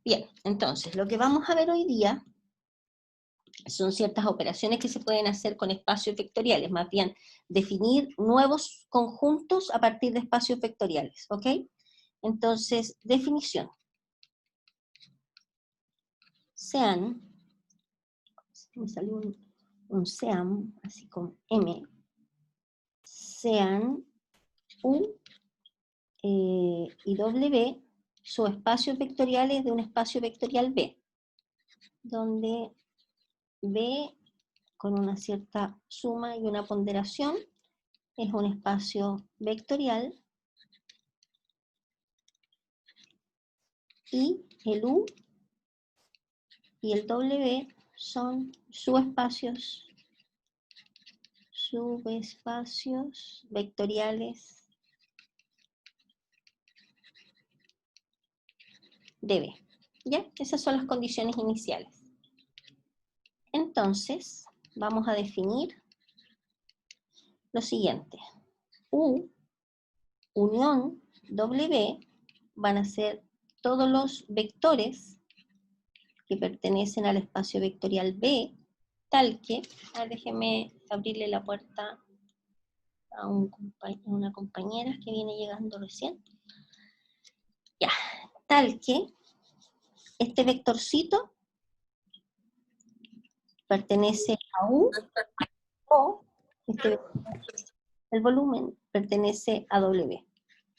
Bien, entonces, lo que vamos a ver hoy día son ciertas operaciones que se pueden hacer con espacios vectoriales, más bien definir nuevos conjuntos a partir de espacios vectoriales, ¿ok? Entonces, definición. Sean, me salió un sean, así con M, sean U y W subespacios vectoriales de un espacio vectorial B, donde B con una cierta suma y una ponderación es un espacio vectorial y el U y el W son subespacios vectoriales de B. ¿Ya? Esas son las condiciones iniciales. Entonces, vamos a definir lo siguiente. U unión W van a ser todos los vectores que pertenecen al espacio vectorial B, tal que, déjeme abrirle la puerta a una compañera que viene llegando recién. Ya, tal que este vectorcito pertenece a U, o el volumen pertenece a W.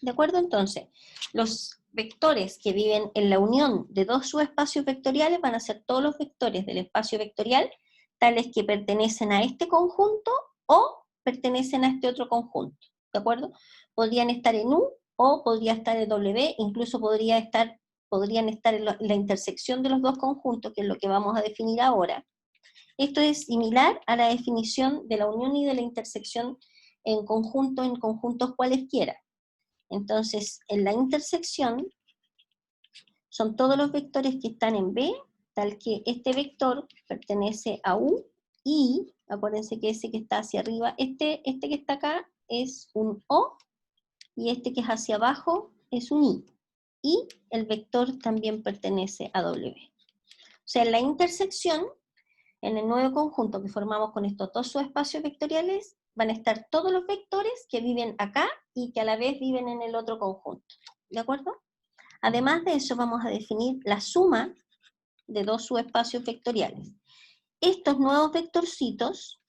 ¿De acuerdo? Entonces, los vectores que viven en la unión de dos subespacios vectoriales van a ser todos los vectores del espacio vectorial, tales que pertenecen a este conjunto o pertenecen a este otro conjunto. ¿De acuerdo? Podrían estar en U o podría estar en W, incluso podrían estar en la intersección de los dos conjuntos, que es lo que vamos a definir ahora. Esto es similar a la definición de la unión y de la intersección en conjuntos cualesquiera. Entonces, en la intersección son todos los vectores que están en B, tal que este vector pertenece a U, y, acuérdense que ese que está hacia arriba, este que está acá es un O, y este que es hacia abajo es un I. Y el vector también pertenece a W. O sea, en la intersección, en el nuevo conjunto que formamos con estos dos subespacios vectoriales, van a estar todos los vectores que viven acá y que a la vez viven en el otro conjunto. ¿De acuerdo? Además de eso, vamos a definir la suma de dos subespacios vectoriales. Estos nuevos vectorcitos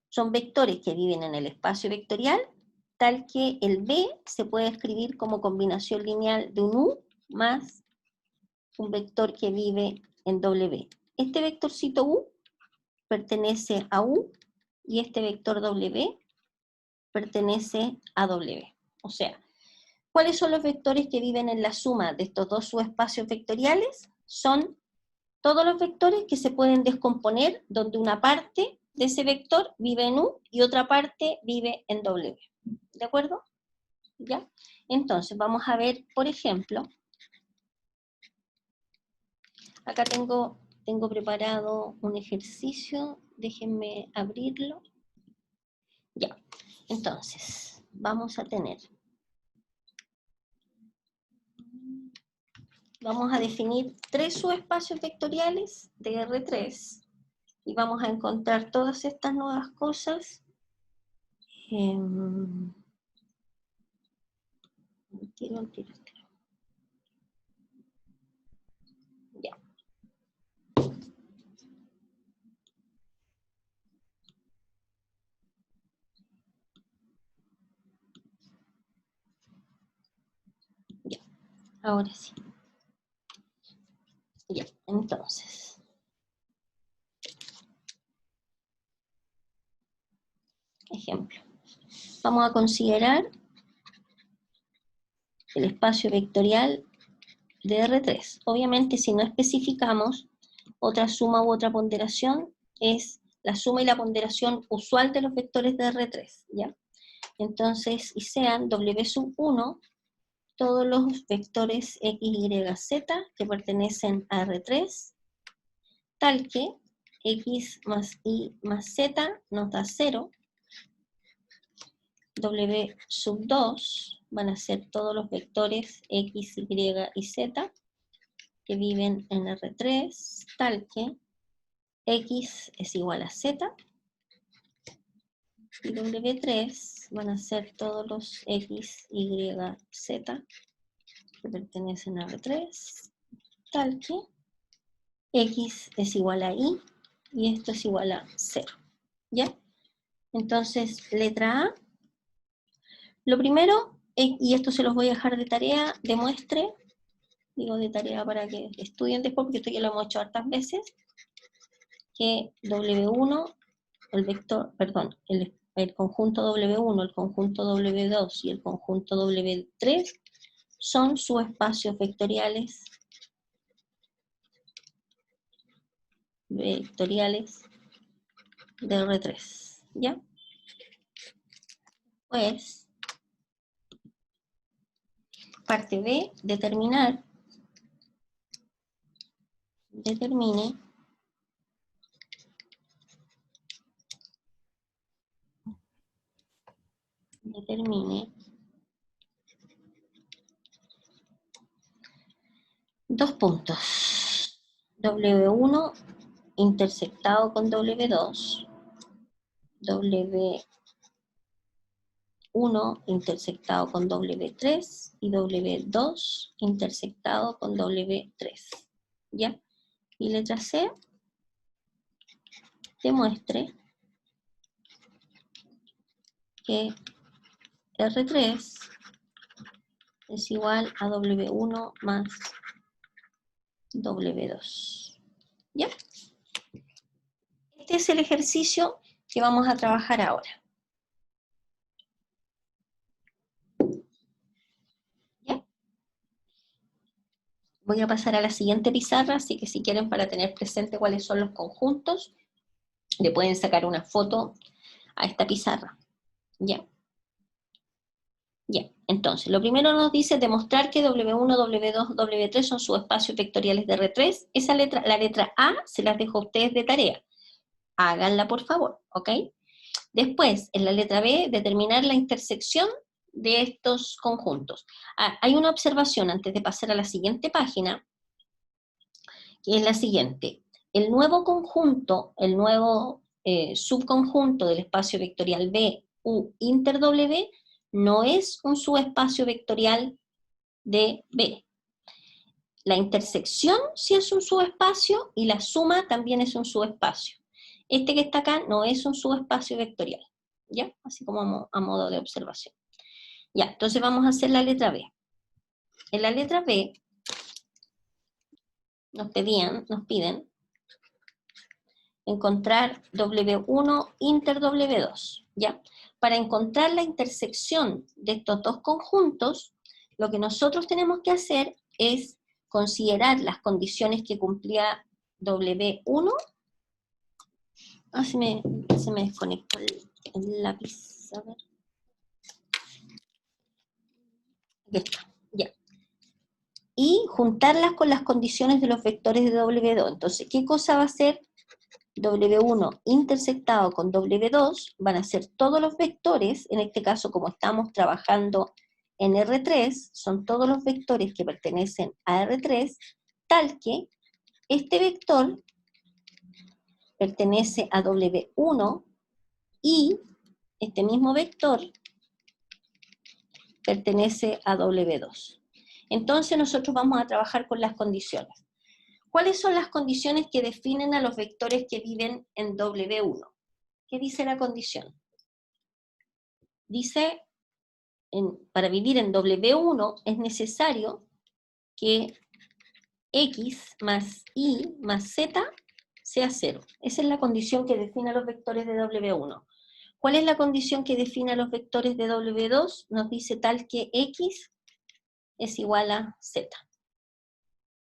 son vectores que viven en el espacio vectorial, tal que el B se puede escribir como combinación lineal de un U más un vector que vive en W. Este vectorcito U pertenece a U y este vector W pertenece a W. O sea, ¿cuáles son los vectores que viven en la suma de estos dos subespacios vectoriales? Son todos los vectores que se pueden descomponer, donde una parte de ese vector vive en U y otra parte vive en W. ¿De acuerdo? ¿Ya? Entonces, vamos a ver, por ejemplo, acá tengo preparado un ejercicio, déjenme abrirlo. Ya, entonces, vamos a definir tres subespacios vectoriales de R3 y vamos a encontrar todas estas nuevas cosas. Ya. Ya, ahora sí. Ya, entonces. Ejemplo. Vamos a considerar el espacio vectorial de R3. Obviamente, si no especificamos otra suma u otra ponderación, es la suma y la ponderación usual de los vectores de R3, ¿ya? Entonces, y sean W sub 1, todos los vectores X, Y, Z que pertenecen a R3, tal que X más Y más Z nos da 0, W sub 2 van a ser todos los vectores X, Y y Z que viven en R3, tal que X es igual a Z, y W3 van a ser todos los X, Y, Z que pertenecen a R3, tal que X es igual a Y, y esto es igual a 0, ¿ya? Entonces, letra A, lo primero, y esto se los voy a dejar de tarea, demuestre, digo de tarea para que estudien después, porque esto ya lo hemos hecho hartas veces, que W1, el vector, perdón, el conjunto W1, el conjunto W2 y el conjunto W3 son subespacios vectoriales de R3, ¿ya? Pues, parte B, determine dos puntos. W1 intersectado con W2, W1 intersectado con W3 y W2 intersectado con W3. ¿Ya? Y letra C, demuestre que R3 es igual a W1 más W2. ¿Ya? Este es el ejercicio que vamos a trabajar ahora. ¿Ya? Voy a pasar a la siguiente pizarra, así que si quieren, para tener presente cuáles son los conjuntos, le pueden sacar una foto a esta pizarra. ¿Ya? Ya, entonces, lo primero nos dice demostrar que W1, W2, W3 son subespacios vectoriales de R3. Esa letra, la letra A, se las dejo a ustedes de tarea. Háganla, por favor, ¿ok? Después, en la letra B, determinar la intersección de estos conjuntos. Hay una observación antes de pasar a la siguiente página, que es la siguiente. El nuevo conjunto, el nuevo subconjunto del espacio vectorial B, U, inter W, no es un subespacio vectorial de B. La intersección sí es un subespacio y la suma también es un subespacio. Este que está acá no es un subespacio vectorial, ¿ya? Así como a modo de observación. Ya, entonces vamos a hacer la letra B. En la letra B nos piden encontrar W1 inter W2, ¿ya? Para encontrar la intersección de estos dos conjuntos, lo que nosotros tenemos que hacer es considerar las condiciones que cumplía W1. Se me desconectó el lápiz. A ver. Aquí está, ya. Y juntarlas con las condiciones de los vectores de W2. Entonces, ¿qué cosa va a ser W1 intersectado con W2? Van a ser todos los vectores, en este caso como estamos trabajando en R3, son todos los vectores que pertenecen a R3, tal que este vector pertenece a W1 y este mismo vector pertenece a W2. Entonces nosotros vamos a trabajar con las condiciones. ¿Cuáles son las condiciones que definen a los vectores que viven en W1? ¿Qué dice la condición? Dice, para vivir en W1 es necesario que X más Y más Z sea 0. Esa es la condición que define a los vectores de W1. ¿Cuál es la condición que define a los vectores de W2? Nos dice tal que X es igual a Z.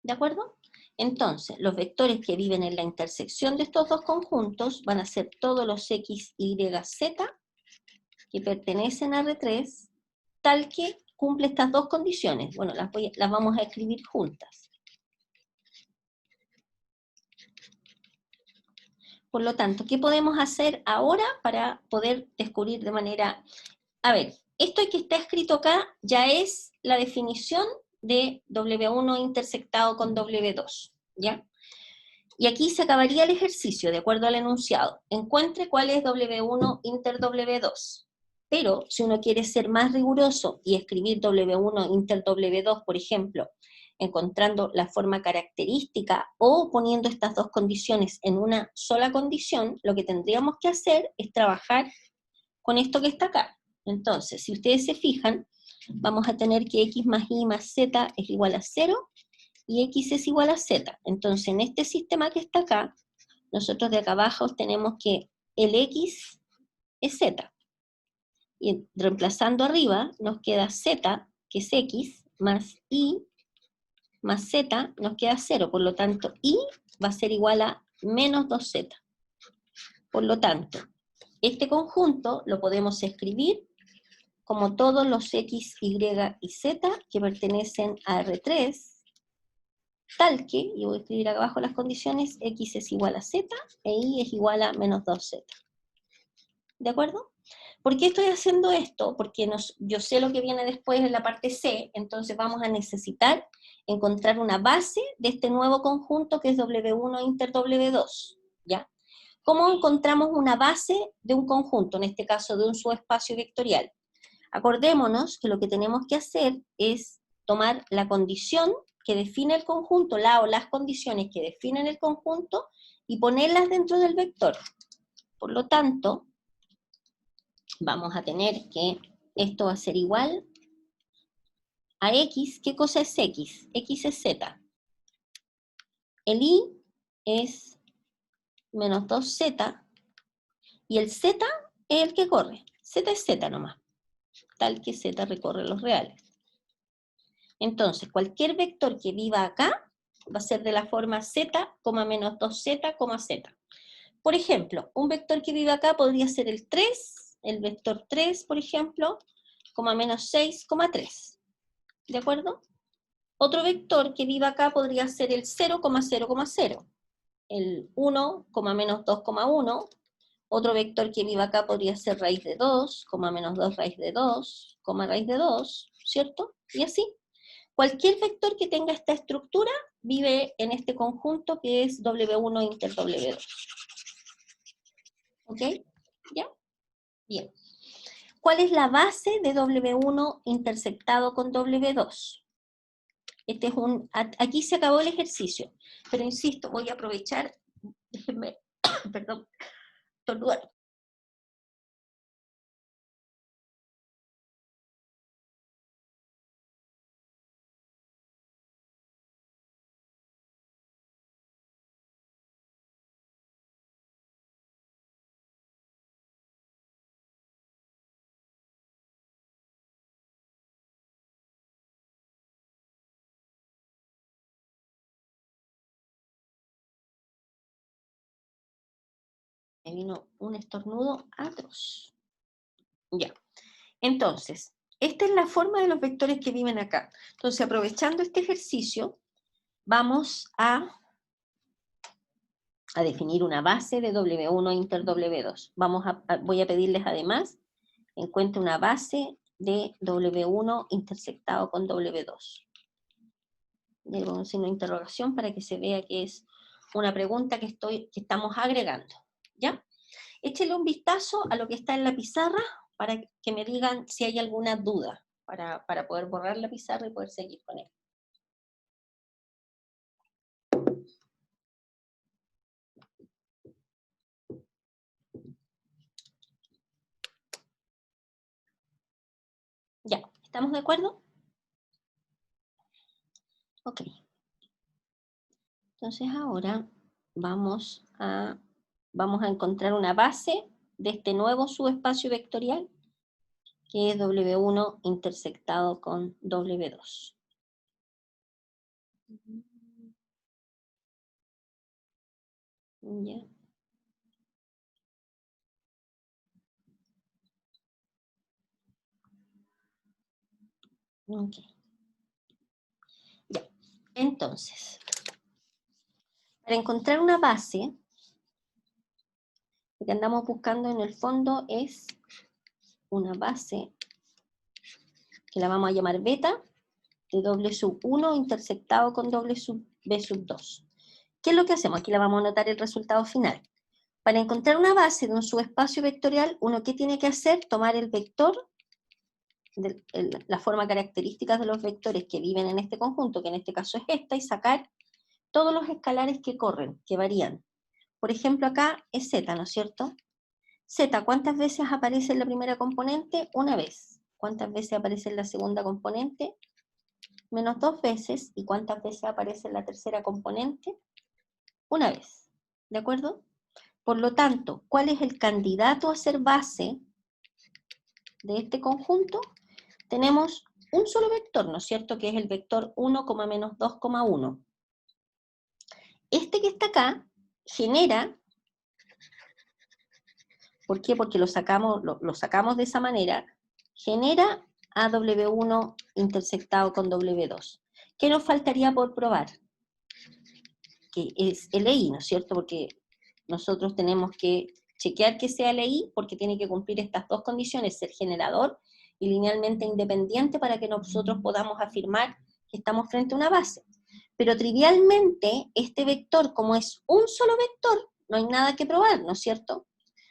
¿De acuerdo? Entonces, los vectores que viven en la intersección de estos dos conjuntos van a ser todos los X, Y, Z que pertenecen a R3, tal que cumple estas dos condiciones. Bueno, las vamos a escribir juntas. Por lo tanto, ¿qué podemos hacer ahora para poder descubrir de manera... A ver, esto que está escrito acá ya es la definición de W1 intersectado con W2, ¿ya? Y aquí se acabaría el ejercicio, de acuerdo al enunciado. Encuentre cuál es W1 inter W2. Pero si uno quiere ser más riguroso y escribir W1 inter W2, por ejemplo, encontrando la forma característica o poniendo estas dos condiciones en una sola condición, lo que tendríamos que hacer es trabajar con esto que está acá. Entonces, si ustedes se fijan, vamos a tener que x más y más z es igual a 0, y x es igual a z. Entonces, en este sistema que está acá, nosotros de acá abajo tenemos que el x es z. Y reemplazando arriba, nos queda z, que es x, más y más z, nos queda 0. Por lo tanto, y va a ser igual a menos 2z. Por lo tanto, este conjunto lo podemos escribir como todos los x, y y z que pertenecen a R3, tal que, y voy a escribir acá abajo las condiciones, x es igual a z e y es igual a menos 2z. ¿De acuerdo? ¿Por qué estoy haciendo esto? Porque yo sé lo que viene después en la parte C, entonces vamos a necesitar encontrar una base de este nuevo conjunto que es W1 inter W2, ¿ya? ¿Cómo encontramos una base de un conjunto, en este caso de un subespacio vectorial? Acordémonos que lo que tenemos que hacer es tomar la condición que define el conjunto, la o las condiciones que definen el conjunto, y ponerlas dentro del vector. Por lo tanto, vamos a tener que esto va a ser igual a x. ¿Qué cosa es x? X es z. El y es menos 2z, y el z es el que corre. Z es z nomás, tal que z recorre los reales. Entonces, cualquier vector que viva acá va a ser de la forma z, menos 2z, z. Por ejemplo, un vector que vive acá podría ser el 3, el vector 3, por ejemplo, menos 6, 3. ¿De acuerdo? Otro vector que viva acá podría ser el 0, 0, 0. El 1, menos 2, 1. Otro vector que viva acá podría ser raíz de 2, menos 2 raíz de 2, raíz de 2, ¿cierto? Y así. Cualquier vector que tenga esta estructura vive en este conjunto que es W1 inter W2. ¿Ok? ¿Ya? Bien. ¿Cuál es la base de W1 intersectado con W2? Aquí se acabó el ejercicio, pero insisto, voy a aprovechar, déjenme, perdón, estornudar. Me vino un estornudo atroz. Ya. Entonces, esta es la forma de los vectores que viven acá. Entonces, aprovechando este ejercicio, vamos a definir una base de W1 inter W2. Voy a pedirles además, encuentre una base de W1 intersectado con W2. Le pongo un signo de interrogación para que se vea que es una pregunta que estamos agregando. ¿Ya? Échele un vistazo a lo que está en la pizarra para que me digan si hay alguna duda, para poder borrar la pizarra y poder seguir con él. Ya, ¿estamos de acuerdo? Ok. Entonces ahora vamos a encontrar una base de este nuevo subespacio vectorial que es W1 intersectado con W2. Ya. Ok. Ya. Entonces, para encontrar una base, lo que andamos buscando en el fondo es una base que la vamos a llamar beta, de doble sub 1 intersectado con doble sub b sub 2. ¿Qué es lo que hacemos? Aquí la vamos a anotar el resultado final. Para encontrar una base de un subespacio vectorial, uno ¿qué tiene que hacer? Tomar el vector, la forma característica de los vectores que viven en este conjunto, que en este caso es esta, y sacar todos los escalares que corren, que varían. Por ejemplo, acá es z, ¿no es cierto? Z, ¿cuántas veces aparece en la primera componente? Una vez. ¿Cuántas veces aparece en la segunda componente? Menos 2 veces. ¿Y cuántas veces aparece en la tercera componente? Una vez. ¿De acuerdo? Por lo tanto, ¿cuál es el candidato a ser base de este conjunto? Tenemos un solo vector, ¿no es cierto? Que es el vector 1, menos 2,1. Este que está acá genera, ¿por qué? Porque lo sacamos de esa manera, genera a W1 intersectado con W2. ¿Qué nos faltaría por probar? Que es LI, ¿no es cierto? Porque nosotros tenemos que chequear que sea LI porque tiene que cumplir estas dos condiciones, ser generador y linealmente independiente para que nosotros podamos afirmar que estamos frente a una base. Pero trivialmente, este vector, como es un solo vector, no hay nada que probar, ¿no es cierto?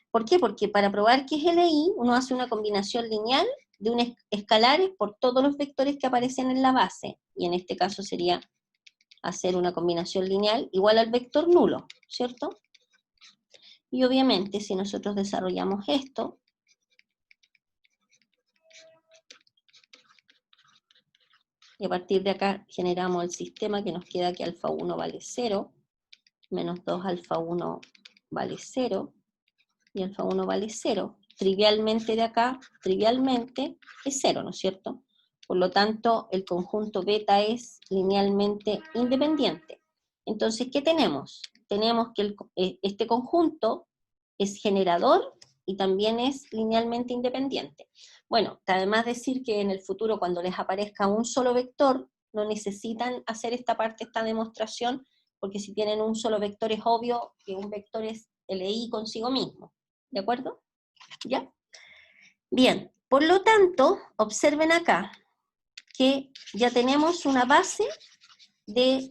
¿Por qué? Porque para probar que es LI, uno hace una combinación lineal de unos escalares por todos los vectores que aparecen en la base, y en este caso sería hacer una combinación lineal igual al vector nulo, ¿cierto? Y obviamente si nosotros desarrollamos esto, y a partir de acá generamos el sistema que nos queda que alfa 1 vale 0, menos 2 alfa 1 vale 0, y alfa 1 vale 0. Trivialmente de acá, trivialmente es 0, ¿no es cierto? Por lo tanto, el conjunto beta es linealmente independiente. Entonces, ¿qué tenemos? Tenemos que este conjunto es generador y también es linealmente independiente. Bueno, además decir que en el futuro cuando les aparezca un solo vector, no necesitan hacer esta parte, esta demostración, porque si tienen un solo vector es obvio que un vector es LI consigo mismo. ¿De acuerdo? ¿Ya? Bien, por lo tanto, observen acá que ya tenemos una base de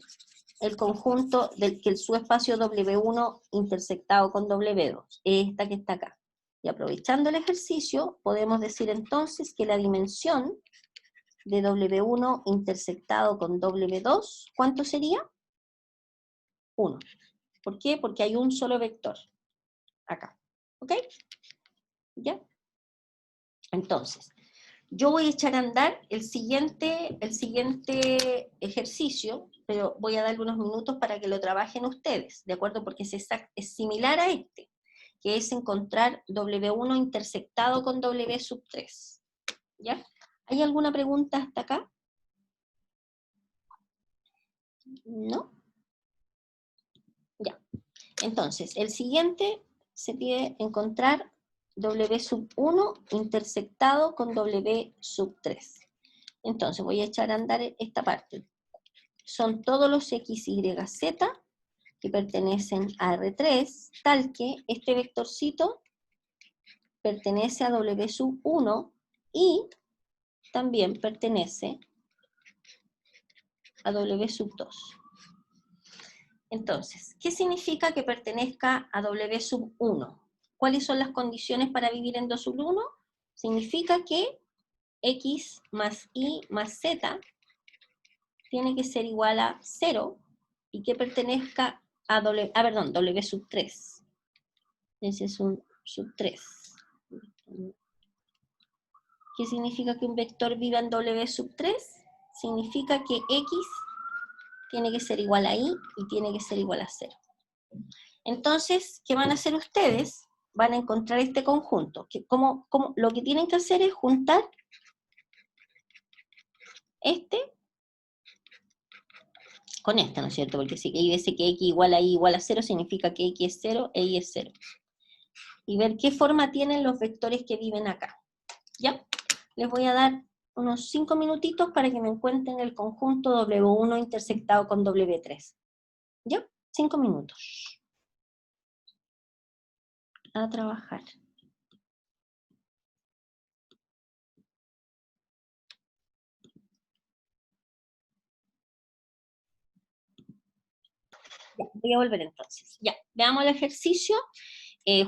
el conjunto del que el subespacio W1 intersectado con W2, esta que está acá. Y aprovechando el ejercicio, podemos decir entonces que la dimensión de W1 intersectado con W2, ¿cuánto sería? 1. ¿Por qué? Porque hay un solo vector acá. ¿Ok? ¿Ya? Entonces, yo voy a echar a andar el siguiente ejercicio, pero voy a darle unos minutos para que lo trabajen ustedes, ¿de acuerdo? Porque es similar a este, que es encontrar W1 intersectado con W sub 3. ¿Ya? ¿Hay alguna pregunta hasta acá? ¿No? Ya. Entonces, el siguiente se pide encontrar W sub 1 intersectado con W sub 3. Entonces, voy a echar a andar esta parte. Son todos los x, y, z que pertenecen a R3, tal que este vectorcito pertenece a W sub 1 y también pertenece a W sub 2. Entonces, ¿qué significa que pertenezca a W sub 1? ¿Cuáles son las condiciones para vivir en 2 sub 1? Significa que x más y más z tiene que ser igual a 0 y que pertenezca a W sub 3. Ese es un sub 3. ¿Qué significa que un vector viva en W sub 3? Significa que x tiene que ser igual a y y tiene que ser igual a 0. Entonces, ¿qué van a hacer ustedes? Van a encontrar este conjunto. Lo que tienen que hacer es juntar este con este, ¿no es cierto? Porque si y dice que x igual a y igual a 0, significa que x es 0 e y es 0. Y ver qué forma tienen los vectores que viven acá. ¿Ya? Les voy a dar unos 5 minutitos para que me encuentren el conjunto W1 intersectado con W3. ¿Ya? 5 minutos. A trabajar. Ya, voy a volver entonces. Ya, veamos el ejercicio.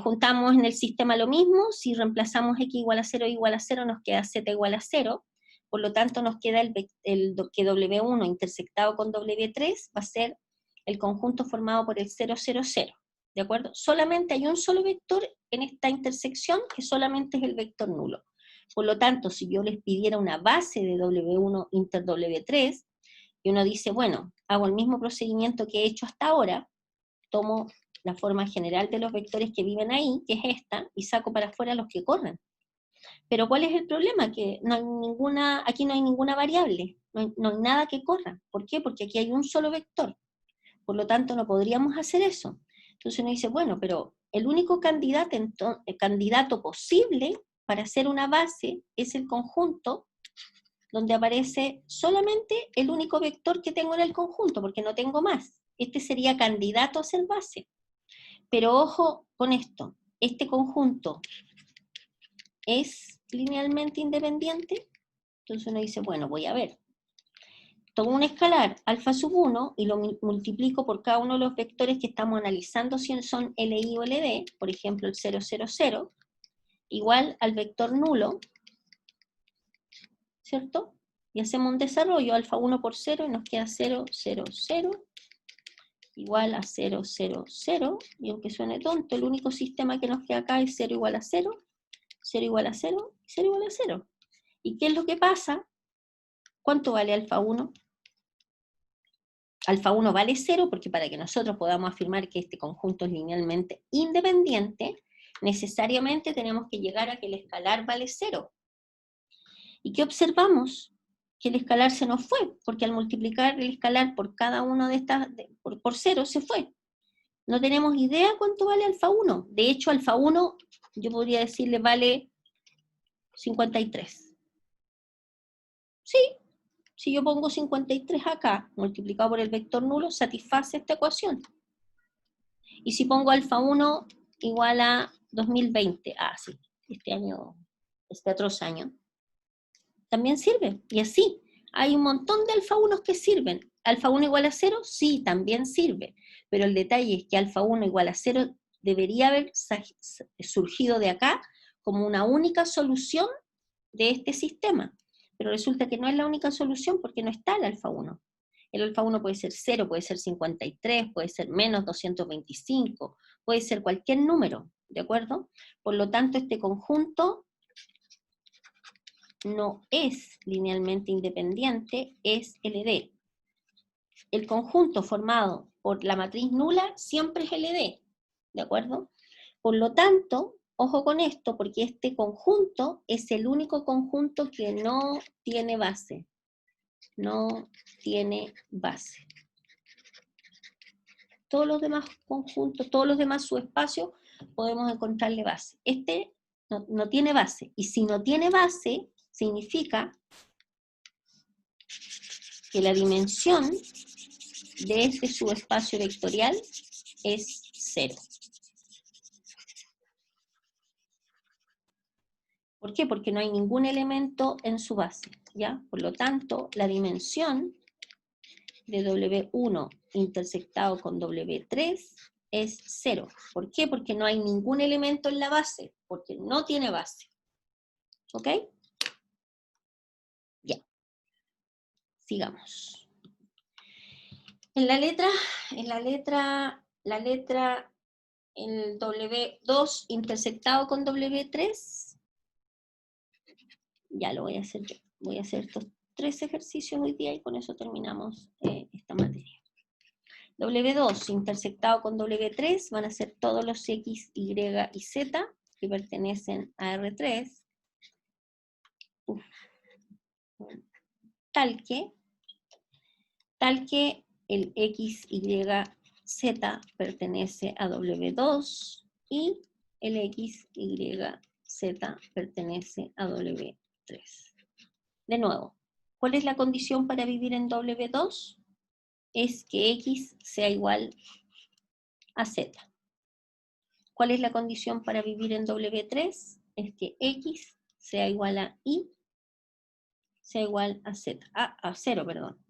Juntamos en el sistema lo mismo. Si reemplazamos x igual a 0 igual a 0, nos queda z igual a 0. Por lo tanto, nos queda que W1 intersectado con W3 va a ser el conjunto formado por el 0, 0, 0. ¿De acuerdo? Solamente hay un solo vector en esta intersección, que solamente es el vector nulo. Por lo tanto, si yo les pidiera una base de W1 inter W3, y uno dice, bueno, hago el mismo procedimiento que he hecho hasta ahora, tomo la forma general de los vectores que viven ahí, que es esta, y saco para afuera los que corren. Pero ¿cuál es el problema? Que no hay aquí no hay ninguna variable, no hay nada que corra. ¿Por qué? Porque aquí hay un solo vector. Por lo tanto, no podríamos hacer eso. Entonces uno dice, bueno, pero el único candidato posible para hacer una base es el conjunto donde aparece solamente el único vector que tengo en el conjunto, porque no tengo más. Este sería candidato a ser base. Pero ojo con esto, este conjunto es linealmente independiente. Entonces uno dice, bueno, voy a ver. Tomo un escalar alfa sub 1 y lo multiplico por cada uno de los vectores que estamos analizando, si son LI o LD, por ejemplo el 0, 0, 0, igual al vector nulo, ¿cierto? Y hacemos un desarrollo, alfa 1 por 0, y nos queda 0, 0, 0, igual a 0, 0, 0, y aunque suene tonto, el único sistema que nos queda acá es 0 igual a 0, 0 igual a 0, 0 igual a 0. ¿Y qué es lo que pasa? ¿Cuánto vale alfa 1? Alfa 1 vale 0 porque para que nosotros podamos afirmar que este conjunto es linealmente independiente, necesariamente tenemos que llegar a que el escalar vale 0. ¿Y qué observamos? Que el escalar se nos fue, porque al multiplicar el escalar por cada uno de estas, por 0, se fue. No tenemos idea cuánto vale alfa 1. De hecho, alfa 1, yo podría decirle, vale 53. Sí, si yo pongo 53 acá, multiplicado por el vector nulo, satisface esta ecuación. Y si pongo alfa 1 igual a 2020, sí, este otro año, también sirve. Y así, hay un montón de alfa 1 que sirven. ¿Alfa 1 igual a 0? Sí, también sirve. Pero el detalle es que alfa 1 igual a 0 debería haber surgido de acá como una única solución de este sistema. Pero resulta que no es la única solución porque no está el alfa 1. El alfa 1 puede ser 0, puede ser 53, puede ser menos 225, puede ser cualquier número, ¿de acuerdo? Por lo tanto, este conjunto no es linealmente independiente, es LD. El conjunto formado por la matriz nula siempre es LD, ¿de acuerdo? Por lo tanto, ojo con esto, porque este conjunto es el único conjunto que no tiene base. No tiene base. Todos los demás conjuntos, todos los demás subespacios, podemos encontrarle base. Este no tiene base. Y si no tiene base, significa que la dimensión de este subespacio vectorial es 0. ¿Por qué? Porque no hay ningún elemento en su base, ¿ya? Por lo tanto, la dimensión de W1 intersectado con W3 es 0. ¿Por qué? Porque no hay ningún elemento en la base, porque no tiene base. ¿Ok? Ya. Sigamos. La letra, el W2 intersectado con W3, ya lo voy a hacer yo. Voy a hacer estos 3 ejercicios hoy día y con eso terminamos esta materia. W2 intersectado con W3 van a ser todos los X, Y y Z que pertenecen a R3. Tal que el X, Y, Z pertenece a W2 y el X, Y, Z pertenece a W3. De nuevo, ¿cuál es la condición para vivir en W2? Es que X sea igual a Z. ¿Cuál es la condición para vivir en W3? Es que X sea igual a Y, sea igual a Z, a 0, perdón.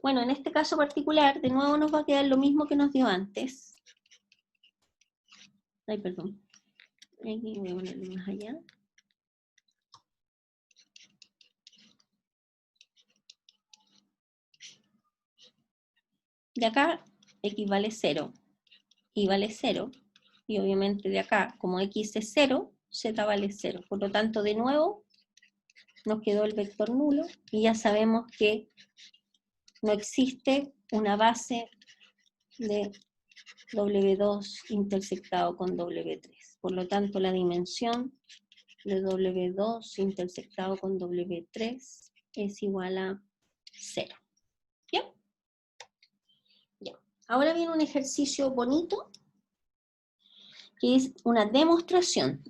Bueno, en este caso particular, de nuevo nos va a quedar lo mismo que nos dio antes. Ay, perdón. Aquí voy a ponerlo más allá. De acá, x vale 0, y vale 0. Y obviamente de acá, como x es 0, z vale 0. Por lo tanto, de nuevo, nos quedó el vector nulo, y ya sabemos que no existe una base de W2 intersectado con W3. Por lo tanto, la dimensión de W2 intersectado con W3 es igual a 0. ¿Bien? Bien. Ahora viene un ejercicio bonito, que es una demostración.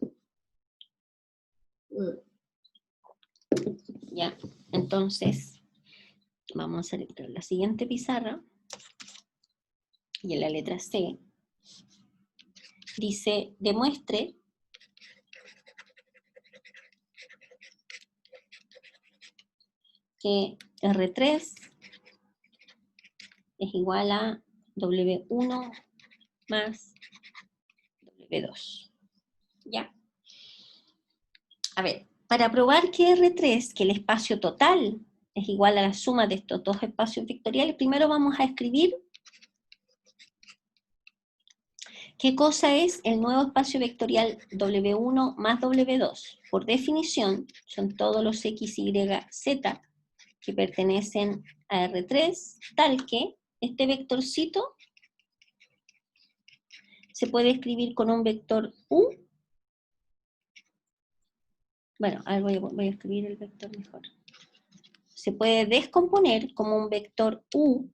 Ya, entonces, vamos a hacer la siguiente pizarra, y en la letra C, dice, demuestre que R3 es igual a W1 más W2. ¿Ya? A ver, para probar que R3, que el espacio total es igual a la suma de estos dos espacios vectoriales, primero vamos a escribir qué cosa es el nuevo espacio vectorial W1 más W2. Por definición, son todos los X, Y, Z que pertenecen a R3, tal que este vectorcito se puede escribir con un vector U. Bueno, a ver, voy a escribir el vector mejor. Se puede descomponer como un vector U,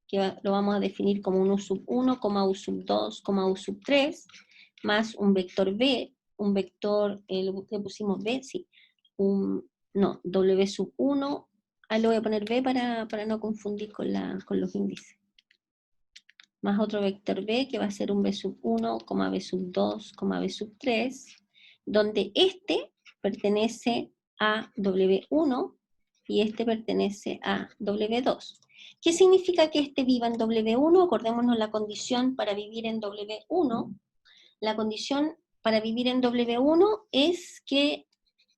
que lo vamos a definir como un U sub 1, U sub 2, U sub 3, más un vector B, un vector, le pusimos B, sí, no, W sub 1, ahí le voy a poner B para no confundir con los índices. Más otro vector B, que va a ser un B sub 1, B sub 2, B sub 3, donde este pertenece a W1 y este pertenece a W2. ¿Qué significa que este viva en W1? Acordémonos la condición para vivir en W1. La condición para vivir en W1 es que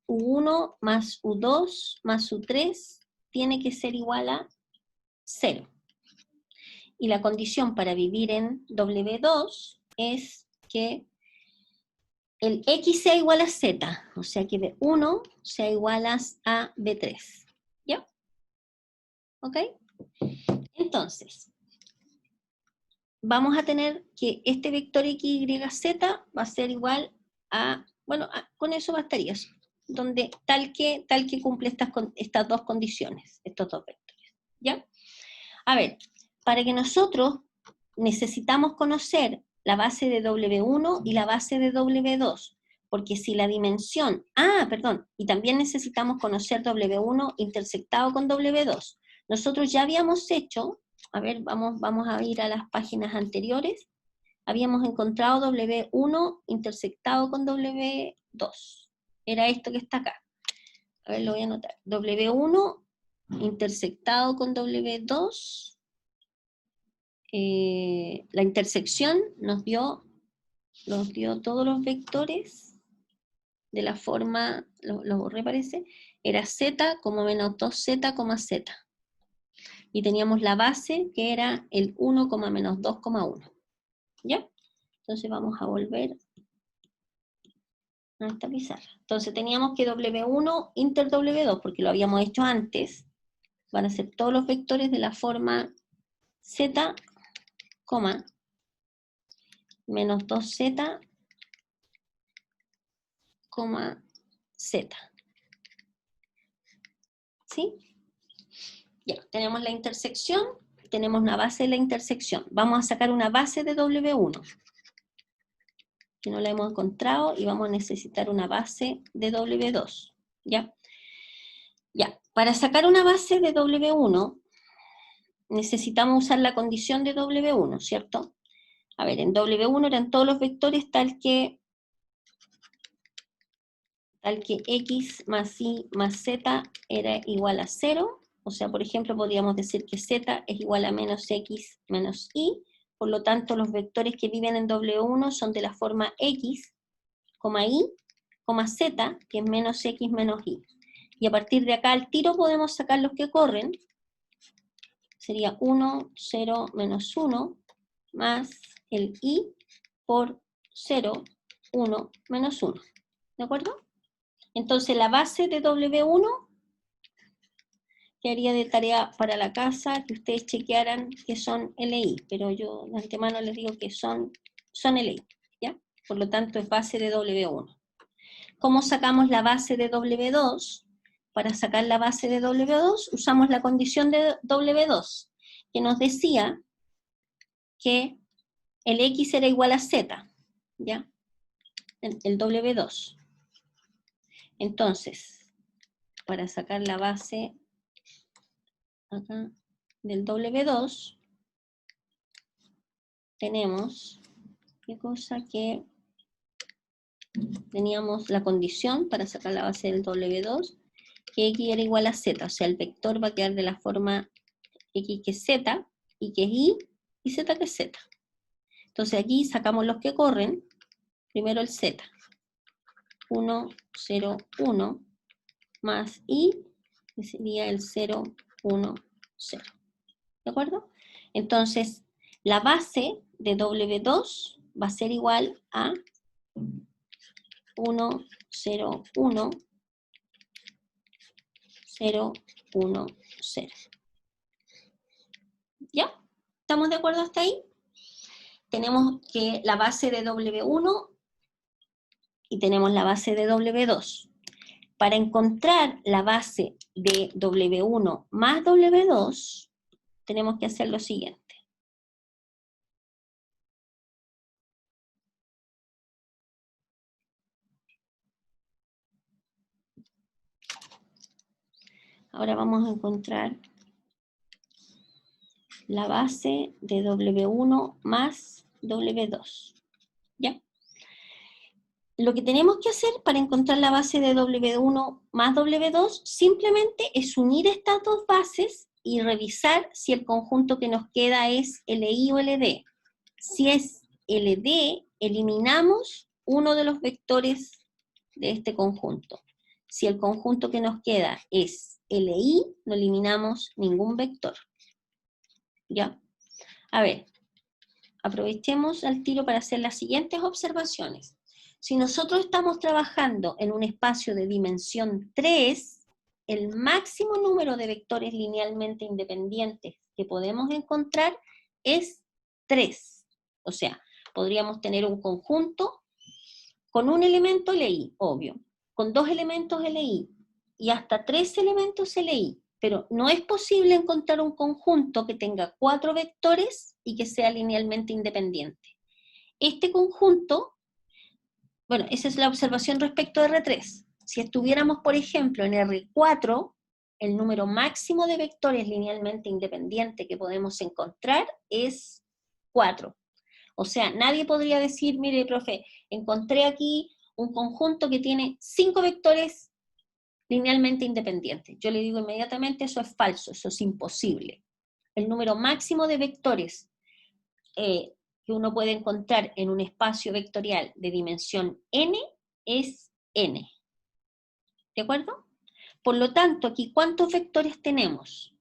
U1 más U2 más U3 tiene que ser igual a 0. Y la condición para vivir en W2 es que el X sea igual a Z, o sea que B1 sea igual a B3. ¿Ya? ¿Ok? Entonces, vamos a tener que este vector X, Y, Z va a ser igual a, bueno, con eso bastaría, donde tal que cumple estas dos condiciones, estos dos vectores. ¿Ya? A ver, para que nosotros necesitamos conocer la base de W1 y la base de W2, porque si la dimensión, y también necesitamos conocer W1 intersectado con W2. Nosotros ya habíamos hecho, a ver, vamos a ir a las páginas anteriores, habíamos encontrado W1 intersectado con W2. Era esto que está acá. A ver, lo voy a anotar. W1 intersectado con W2. La intersección nos dio todos los vectores de la forma, lo borré parece, era z como menos 2z, z. Y teníamos la base que era el 1, menos 2, 1. ¿Ya? Entonces vamos a volver a esta pizarra. Entonces teníamos que W1 inter W2, porque lo habíamos hecho antes, van a ser todos los vectores de la forma z, menos 2z, z. ¿Sí? Ya, tenemos la intersección, tenemos una base de la intersección. Vamos a sacar una base de W1, que no la hemos encontrado, y vamos a necesitar una base de W2. ¿Ya? Ya, para sacar una base de W1, necesitamos usar la condición de W1, ¿cierto? A ver, en W1 eran todos los vectores tal que X más Y más Z era igual a 0, O sea, por ejemplo, podríamos decir que z es igual a menos x menos y, por lo tanto, los vectores que viven en W1 son de la forma x, y, z, que es menos x menos y. Y a partir de acá al tiro podemos sacar los que corren. Sería 1, 0, menos 1, más el i por 0, 1, menos 1. ¿De acuerdo? Entonces la base de W1 quedaría de tarea para la casa que ustedes chequearan que son LI, pero yo de antemano les digo que son LI, ¿ya? Por lo tanto es base de W1. ¿Cómo sacamos la base de W2? Para sacar la base de W2 usamos la condición de W2, que nos decía que el X era igual a Z, ¿ya? El W2. Entonces, para sacar la base acá del W2, tenemos, ¿qué cosa? Que teníamos la condición para sacar la base del W2, que X era igual a Z, o sea, el vector va a quedar de la forma X que es Z, y que es y Z que es Z. Entonces aquí sacamos los que corren, primero el Z, 1, 0, 1, más I, que sería el 0, 1, 0. ¿De acuerdo? Entonces, la base de W2 va a ser igual a 1, 0, 1, 0, 1, 0. ¿Ya? ¿Estamos de acuerdo hasta ahí? Tenemos que la base de W1 y tenemos la base de W2. Para encontrar la base de W1 más W2, tenemos que hacer lo siguiente. Ahora vamos a encontrar la base de W1 más W2. ¿Ya? Lo que tenemos que hacer para encontrar la base de W1 más W2 simplemente es unir estas dos bases y revisar si el conjunto que nos queda es LI o LD. Si es LD, eliminamos uno de los vectores de este conjunto. Si el conjunto que nos queda es LI, no eliminamos ningún vector. ¿Ya? A ver, aprovechemos al tiro para hacer las siguientes observaciones. Si nosotros estamos trabajando en un espacio de dimensión 3, el máximo número de vectores linealmente independientes que podemos encontrar es 3. O sea, podríamos tener un conjunto con un elemento LI, obvio, con 2 elementos LI y hasta 3 elementos LI. Pero no es posible encontrar un conjunto que tenga 4 vectores y que sea linealmente independiente. Este conjunto, bueno, esa es la observación respecto a R3. Si estuviéramos, por ejemplo, en R4, el número máximo de vectores linealmente independientes que podemos encontrar es 4. O sea, nadie podría decir, mire, profe, encontré aquí un conjunto que tiene 5 vectores linealmente independientes. Yo le digo inmediatamente, eso es falso, eso es imposible. El número máximo de vectores que uno puede encontrar en un espacio vectorial de dimensión n es n. ¿De acuerdo? Por lo tanto, aquí, ¿cuántos vectores tenemos?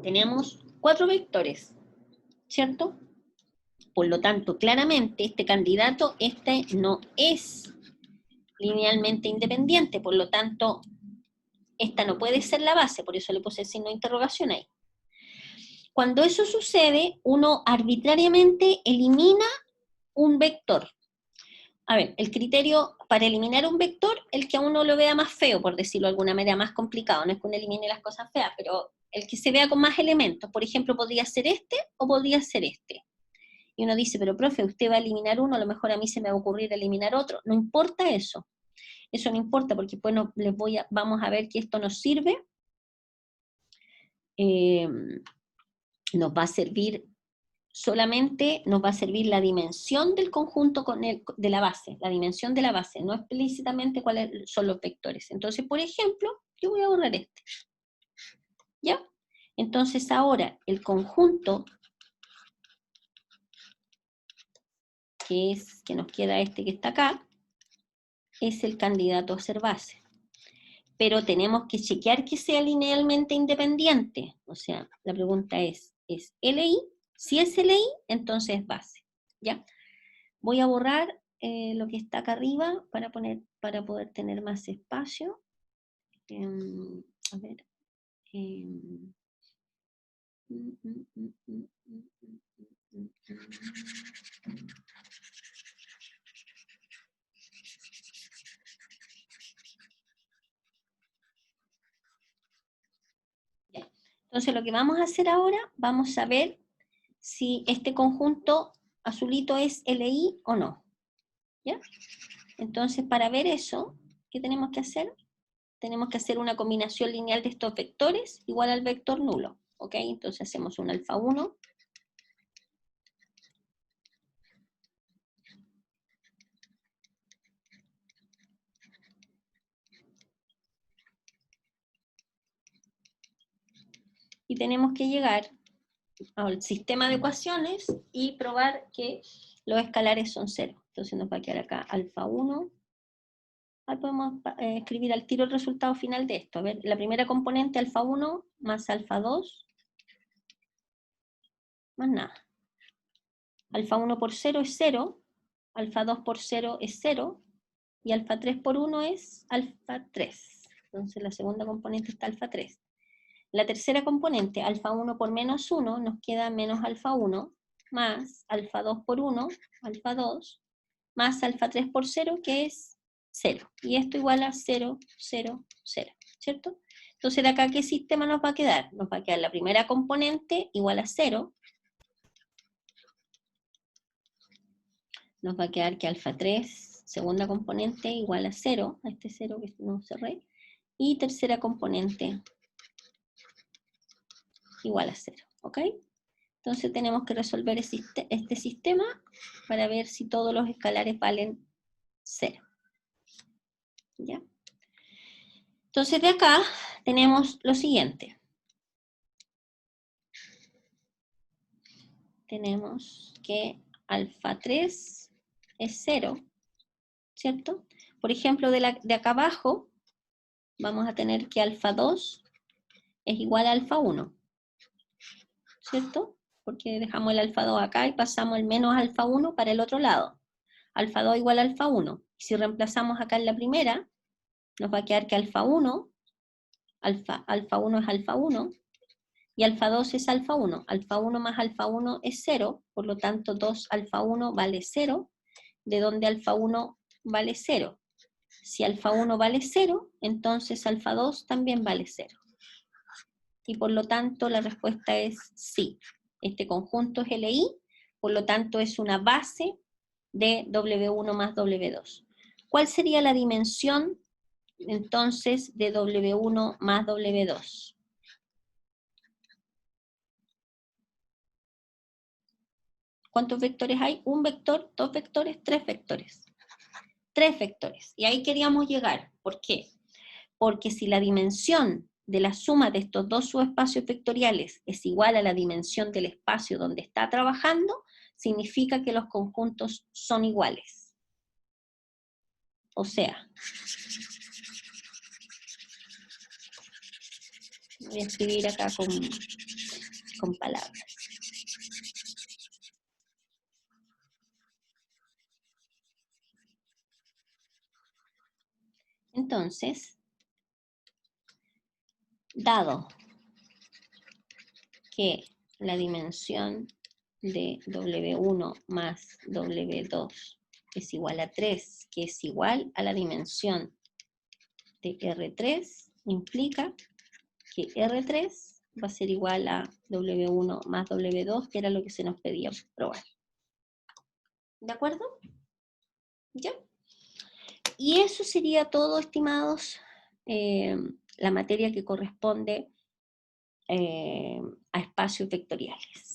Tenemos 4 vectores, ¿cierto? Por lo tanto, claramente, este candidato, no es linealmente independiente, por lo tanto, esta no puede ser la base, por eso le puse el signo de interrogación ahí. Cuando eso sucede, uno arbitrariamente elimina un vector. A ver, el criterio para eliminar un vector, el que a uno lo vea más feo, por decirlo de alguna manera, más complicado, no es que uno elimine las cosas feas, pero el que se vea con más elementos, por ejemplo, podría ser este o podría ser este. Y uno dice, pero profe, usted va a eliminar uno, a lo mejor a mí se me va a ocurrir eliminar otro. No importa eso. Eso no importa, porque bueno, vamos a ver que esto nos sirve. Nos va a servir solamente nos va a servir la dimensión del conjunto de la base, la dimensión de la base, no explícitamente cuáles son los vectores. Entonces, por ejemplo, yo voy a borrar este. ¿Ya? Entonces ahora el conjunto, que nos queda este que está acá, es el candidato a ser base. Pero tenemos que chequear que sea linealmente independiente. O sea, la pregunta ¿es LI? Si es LI, entonces es base. ¿Ya? Voy a borrar lo que está acá arriba para poder tener más espacio. A ver. Ya. Entonces lo que vamos a hacer ahora, vamos a ver si este conjunto azulito es LI o no. ¿Ya? Entonces para ver eso, ¿qué tenemos que hacer? Tenemos que hacer una combinación lineal de estos vectores igual al vector nulo. ¿Ok? Entonces hacemos un alfa 1. Y tenemos que llegar al sistema de ecuaciones y probar que los escalares son cero. Entonces nos va a quedar acá alfa 1. Ahí podemos escribir al tiro el resultado final de esto. A ver, la primera componente alfa 1 más alfa 2, más nada. Alfa 1 por 0 es 0, alfa 2 por 0 es 0, y alfa 3 por 1 es alfa 3. Entonces la segunda componente está alfa 3. La tercera componente, alfa 1 por menos 1, nos queda menos alfa 1, más alfa 2 por 1, alfa 2, más alfa 3 por 0, que es 0. Y esto igual a 0, 0, 0, ¿cierto? Entonces de acá, ¿qué sistema nos va a quedar? Nos va a quedar la primera componente igual a 0. Nos va a quedar que alfa 3, segunda componente, igual a 0. A este 0 que no cerré. Y tercera componente igual a 0, ¿ok? Entonces tenemos que resolver este sistema para ver si todos los escalares valen 0. ¿Ya? Entonces de acá tenemos lo siguiente. Tenemos que alfa 3 es 0, ¿cierto? Por ejemplo, de acá abajo vamos a tener que alfa 2 es igual a alfa 1, ¿cierto? Porque dejamos el alfa 2 acá y pasamos el menos alfa 1 para el otro lado. Alfa 2 igual a alfa 1. Si reemplazamos acá en la primera, nos va a quedar que alfa 1, alfa 1 es alfa 1, y alfa 2 es alfa 1. Alfa 1 más alfa 1 es 0, por lo tanto 2 alfa 1 vale 0, de donde alfa 1 vale 0. Si alfa 1 vale 0, entonces alfa 2 también vale 0. Y por lo tanto la respuesta es sí. Este conjunto es LI, por lo tanto es una base de W1 más W2. ¿Cuál sería la dimensión entonces de W1 más W2? ¿Cuántos vectores hay? Un vector, dos vectores, tres vectores. Tres vectores. Y ahí queríamos llegar. ¿Por qué? Porque si la dimensión de la suma de estos dos subespacios vectoriales es igual a la dimensión del espacio donde está trabajando, significa que los conjuntos son iguales. O sea, voy a escribir acá con palabras. Entonces, dado que la dimensión de W1 más W2 es igual a 3, que es igual a la dimensión de R3, implica que R3 va a ser igual a W1 más W2, que era lo que se nos pedía probar. ¿De acuerdo? ¿Ya? Y eso sería todo, estimados, la materia que corresponde a espacios vectoriales.